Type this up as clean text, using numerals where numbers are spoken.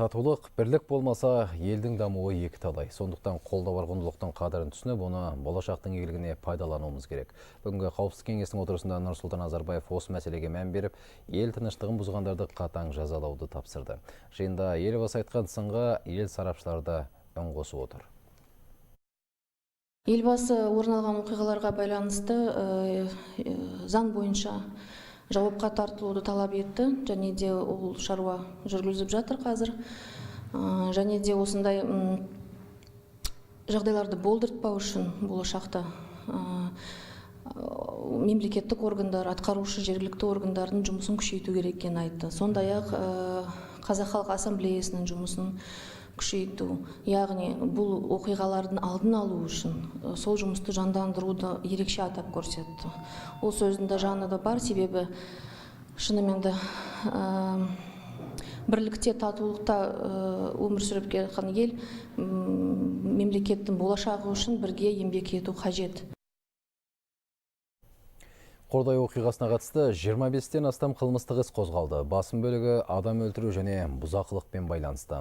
татулық, бірлік болмаса, елдің дамуы екі талай. Сондықтан қолда бар құндылықтың қадірін түсініп, оны болашақтың игілігіне пайдалануымыз керек. Бүгінгі қауіпсіздік кеңесінің отырысында Нұрсұлтан Назарбаев осы мәселеге мән беріп, ел тыныштығын бұзғандарды қатаң жазалауды тапсырды. Жиында елбасы айтқан сынға ел сарапшылары да үн қосып отыр. Елбасы орын алған оқиғаларға байланысты заң бойынша жауапқа тартылуды талап етті, және де ол шаруа жүргізіп жатыр қазір. Және де осындай жағдайларды болдыртпау үшін болашақта мемлекеттік органдар, атқарушы жергілікті органдардың жұмысын күшейту керек екенін айтты. Сондай-ақ Қазақ Халық Ассамблеясының жұмысын күшейту, яғни бұл оқиғалардың алдын алу үшін сол жұмысты жандандыруды ерекше атап көрсетті. Ол сөзінде жаны да бар, себебі шынымен де бірлікте, татулықта өмір сүріп келген ел мемлекеттің болашағы үшін бірге еңбек ету қажет. Қордай оқиғасына қатысты 25-тен астам қылмыстық іс қозғалды. Басым бөлігі адам өлтіру және бұзақылықпен байланысты.